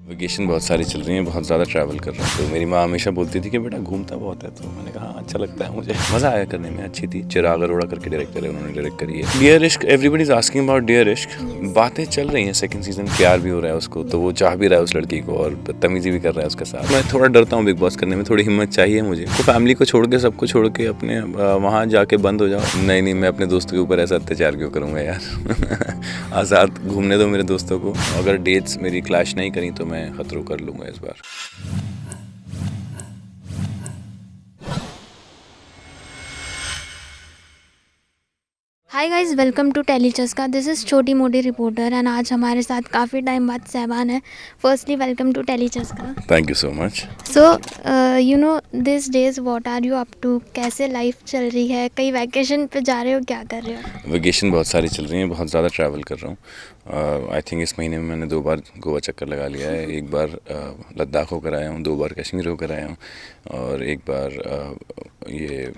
Vacation बहुत सारी चल रही हैं, बहुत ज़्यादा ट्रैवल कर रहा हूँ। तो मेरी माँ हमेशा बोलती थी कि बेटा घूमता बहुत है, तो मैंने कहा हाँ अच्छा लगता है मुझे, मज़ा आया करने में, अच्छी थी। चिराग अरोड़ा करके डायरेक्टर है, उन्होंने डायरेक्ट करी है। Dear Ishq, everybody is asking about Dear Ishq. बातें चल रही हैं, सेकंड सीजन प्यार भी हो रहा है उसको, तो वो चाह भी रहा है उस लड़की को और बदतमीजी भी कर रहा है उसके साथ। मैं थोड़ा डरता हूँ बिग बॉस करने में, थोड़ी हिम्मत चाहिए मुझे। तो फैमिली को छोड़ के, सबको छोड़ के अपने वहाँ जाके बंद हो जाओ। नहीं, मैं अपने दोस्तों के ऊपर ऐसा अत्याचार क्यों करूँगा यार। आज़ाद घूमने दो मेरे दोस्तों को। अगर डेट्स मेरी क्लैश नहीं करी तो मैं खतरों कर लूँगा इस बार। हाय गाइस, वेलकम टू टेलीचस्का। दिस इज़ छोटी मोटी रिपोर्टर एंड आज हमारे साथ काफ़ी टाइम बाद सहबान है। फर्स्टली वेलकम टू टेलीचस्का। Thank you so much. So you know this days what are you up to? कैसे लाइफ चल रही है? कहीं वैकेशन पे जा रहे हो? क्या कर रहे हो? वेकेशन बहुत सारी चल रही हैं, बहुत ज़्यादा ट्रैवल कर रहा हूँ। आई थिंक इस महीने में मैंने 2 बार गोवा चक्कर लगा लिया है। एक बार लद्दाख होकर आया हूँ, 2 बार कश्मीर होकर आया हूँ और एक बार ये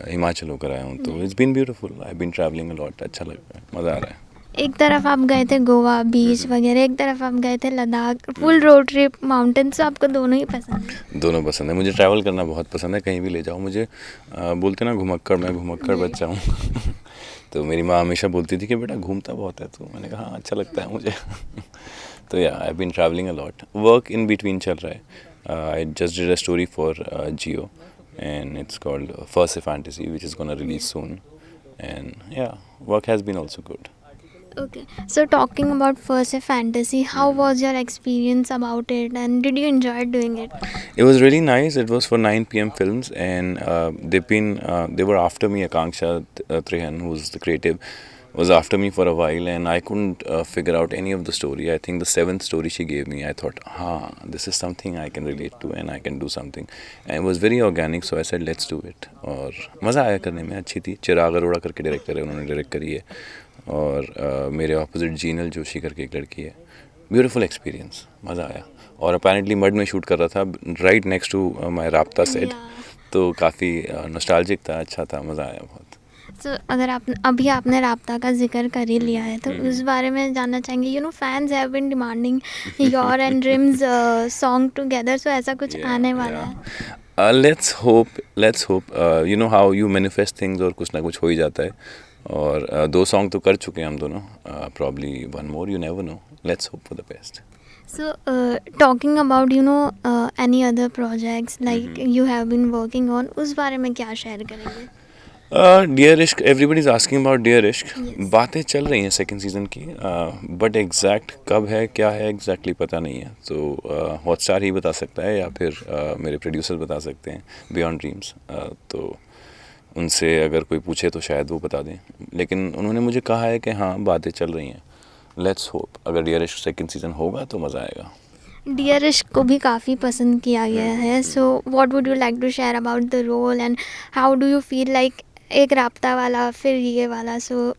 हिमाचल होकर आया हूँ। तो it's been beautiful, I been travelling a lot. अच्छा लग रहा है, मज़ा आ रहा है। एक तरफ आप गए थे गोवा बीच वगैरह, एक तरफ आप गए थे Ladakh, full road trip mountains. आपको दोनों ही पसंद है? दोनों पसंद है मुझे, ट्रैवल करना बहुत पसंद है, कहीं भी ले जाओ मुझे। बोलते ना घुमक्कड़, मैं घुमक्कड़ बच्चा हूँ। तो मेरी माँ हमेशा बोलती थी कि बेटा घूमता बहुत है, तो मैंने कहा हाँ अच्छा लगता है मुझे। तो yeah I been travelling a lot, work in between चल रहा है। I just did a story for Jio and it's called First Fantasy, which is gonna release soon. And yeah, work has been also good. Okay, so talking about first fantasy, how was your experience about it and did you enjoy doing it? It was really nice. It was for 9 p.m. Films, and they were after me. Akanksha Trihan, who's the creative, was after me for a while, and I couldn't figure out any of the story. I think the 7th story she gave me, I thought, this is something I can relate to, and I can do something. And it was very organic, so I said, let's do it. और मज़ा आया करने में, अच्छी थी। चिराग अरोड़ा करके director है, उन्होंने डायरेक्ट करी है। और मेरे ऑपोजिट जीनल जोशी करके एक लड़की है। ब्यूटीफुल एक्सपीरियंस, मज़ा आया। और अपेरेंटली मड में शूट कर रहा था, राइट नेक्स्ट टू माई राब्ता सेट। तो काफ़ी नॉस्टैल्जिक था, अच्छा था, मज़ा आया बहुत। अगर आप अभी आपने राब्ता का जिक्र कर ही लिया है तो उस बारे में जानना चाहेंगे। You know fans have been demanding your and रिम्स सॉन्ग टुगेदर, सो ऐसा कुछ आने वाला है? Let's hope. You know how you manifest things, और कुछ ना कुछ हो ही जाता है। और 2 सॉन्ग तो कर चुके हैं हम दोनों, probably 1 more, you never no. Let's hope for the best. So, talking about any other projects like you have been working on, उस बारे में क्या शेयर करेंगे? Dear Ishq, everybody is asking about Dear Ishq. Yes. बातें चल रही हैं सेकंड सीज़न की, बट एग्जैक्ट कब है क्या है एग्जैक्टली पता नहीं है। तो हॉटस्टार ही बता सकता है, या फिर मेरे प्रोड्यूसर बता सकते हैं, बियॉन्ड ड्रीम्स। तो उनसे अगर कोई पूछे तो शायद वो बता दें, लेकिन उन्होंने मुझे कहा है कि हाँ बातें चल रही हैं। लेट्स होप, अगर डियर इश्क सेकंड सीज़न होगा तो मज़ा आएगा। डियर इश्क को भी काफ़ी पसंद किया गया है। So what would you like to share about the role and how do you feel like एक राब्ता वाला फिर ये वाला, सो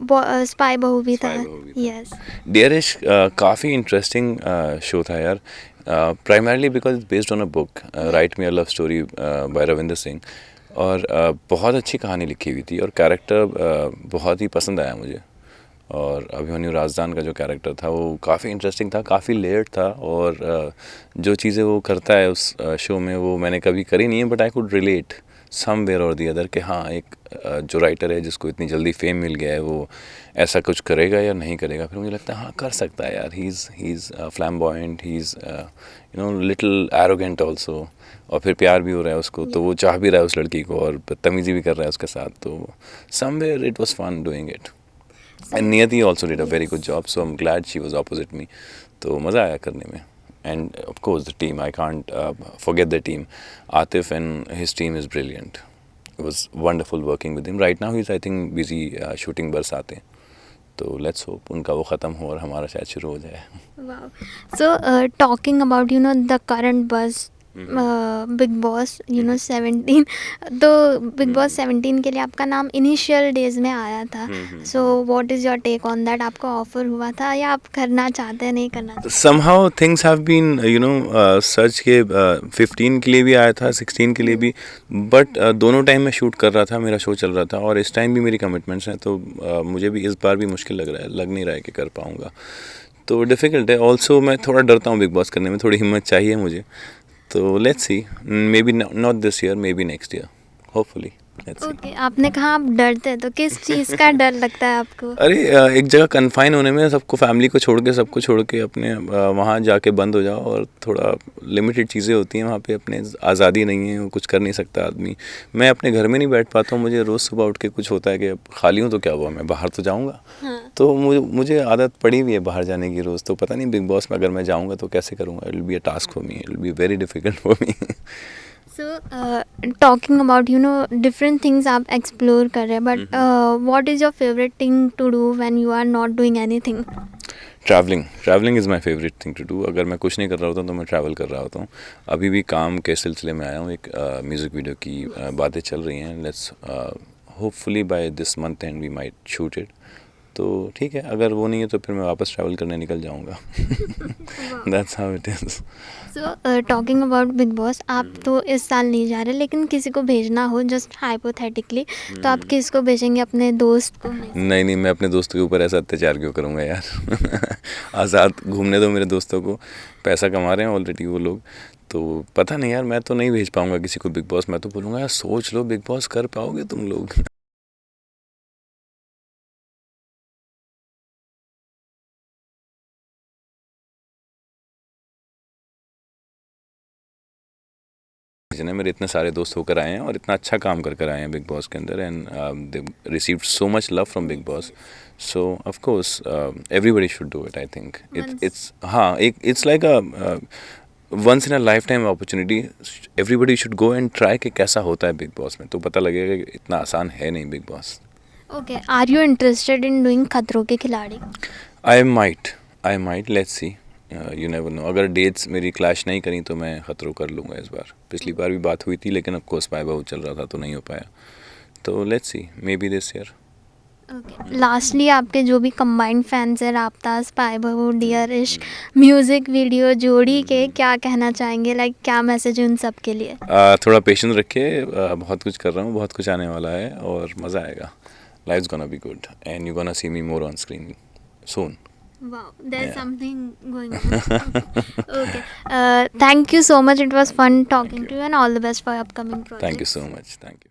स्पाई बहू भी था। यस। डियर इश्क काफ़ी इंटरेस्टिंग शो था यार, primarily because it's based on a book, right me a love story by Ravinder Singh. और बहुत अच्छी कहानी लिखी हुई थी और कैरेक्टर बहुत ही पसंद आया मुझे। और अभिमन्यु राजदान का जो कैरेक्टर था वो काफ़ी इंटरेस्टिंग था, काफ़ी लेयर्ड था। और जो चीज़ें वो करता है उस शो में वो मैंने कभी करी नहीं है, but I could relate somewhere और दी अदर कि हाँ एक जो राइटर है जिसको इतनी जल्दी फेम मिल गया है वो ऐसा कुछ करेगा या नहीं करेगा। फिर मुझे लगता है हाँ कर सकता है यार। He is flamboyant, he is you know little arrogant also. और फिर प्यार भी हो रहा है उसको, तो वो चाह भी रहा है उस लड़की को और बदतमीजी भी कर रहा है उसके साथ। तो somewhere it was fun doing it. And Niyati also did a very good job, so I'm glad she was opposite me. तो मज़ा आया करने में। And of course the team, I can't forget the team. Atif and his team is brilliant. It was wonderful working with him. Right now he's I think busy shooting बरसातें। तो let's hope उनका वो ख़त्म हो और हमारा शायद शुरू हो जाए। Wow. So, talking about the current buzz, big boss 17, तो बिग बॉस 17 के लिए आपका नाम इनिशियल डेज में आया था। So what is your take on that? आपको ऑफर हुआ था या आप करना चाहते हैं, नहीं करना चाहते? Somehow things have been सच के 15 के लिए भी आया था, 16 के लिए भी, बट दोनों टाइम मैं शूट कर रहा था, मेरा शो चल रहा था और इस टाइम भी मेरी कमिटमेंट्स हैं। तो मुझे भी इस बार भी मुश्किल लग रहा है, लग नहीं रहा है कि कर पाऊँगा। तो डिफ़िकल्ट है। ऑल्सो मैं थोड़ा डरता हूँ बिग बॉस करने में, थोड़ी हिम्मत चाहिए मुझे। तो let's see, may be not this year, may be next year, hopefully. Okay, आपने कहा आप डरते हैं, तो किस चीज़ का डर लगता है आपको? अरे एक जगह कन्फाइन होने में, सबको, फैमिली को छोड़ के, सबको छोड़ के अपने वहाँ जाके बंद हो जाओ, और थोड़ा लिमिटेड चीज़ें होती हैं वहाँ पे, अपने आज़ादी नहीं है, कुछ कर नहीं सकता आदमी। मैं अपने घर में नहीं बैठ पाता हूँ, मुझे रोज़ सुबह उठ के कुछ होता है कि अब खाली हूँ तो क्या हुआ, मैं बाहर तो जाऊँगा। हाँ. तो मुझे आदत पड़ी हुई है बाहर जाने की रोज़। तो पता नहीं बिग बॉस में अगर मैं जाऊँगा तो कैसे करूँगा। It will be a task for me, it will be very difficult for me. So, talking about different things आप explore कर रहे हैं, but what is your favorite thing to do when you are not doing anything? Travelling is my favourite thing to do. अगर मैं कुछ नहीं कर रहा होता हूँ तो मैं ट्रैवल कर रहा होता हूँ। अभी भी काम के सिलसिले में आया हूँ, एक म्यूज़िक वीडियो की बातें चल रही हैं। Let's hopefully by this month end we might shoot it. तो ठीक है, अगर वो नहीं है तो फिर मैं वापस ट्रैवल करने निकल जाऊँगा। That's how it is. So, talking about big boss, आप तो इस साल नहीं जा रहे, लेकिन किसी को भेजना हो जस्ट हाइपोथेटिकली, तो आप किसको भेजेंगे? अपने दोस्त को? नहीं नहीं, मैं अपने दोस्तों के ऊपर ऐसा अत्याचार क्यों करूँगा यार। आज़ाद घूमने दो मेरे दोस्तों को, पैसा कमा रहे हैं ऑलरेडी वो लोग। तो पता नहीं यार, मैं तो नहीं भेज पाऊँगा किसी को बिग बॉस। मैं तो बोलूँगा यार सोच लो, बिग बॉस कर पाओगे तुम लोग? जिन्हें मेरे इतने सारे दोस्त होकर आए हैं और इतना अच्छा काम कर कर आए हैं बिग बॉस के अंदर, and they received so much love from Bigg Boss. So of course everybody should do it. I think it's हाँ, एक it's like a once in a lifetime opportunity. Everybody should go and try कि कैसा होता है big boss में, तो पता लगेगा कि इतना आसान है नहीं Bigg Boss. Okay, are you interested in doing Khatron Ke Khiladi? I might let's see, you never know. अगर डेट्स मेरी क्लैश नहीं करी तो मैं खतरों कर लूँगा इस बार। पिछली बार भी बात हुई थी, लेकिन ऑफ कोर्स बाय बहुत चल रहा था तो नहीं हो पाया। तो let's see, may be this year. Okay, lastly आपके जो भी कंबाइंड फैंस हैं, राबता, स्पाई बहू, डियर इश्क, म्यूज़िक वीडियो जोड़ी के, क्या कहना चाहेंगे? लाइक क्या मैसेज है उन सब के लिए? थोड़ा पेशेंस रखिए, बहुत कुछ कर रहा हूँ, बहुत कुछ आने वाला है और मज़ा आएगा। Life's gonna be good and you gonna see me more on screen soon. Wow, there's something going on. Okay. Thank you so much. It was fun talking to you, and all the best for your upcoming projects. Thank you so much. Thank you.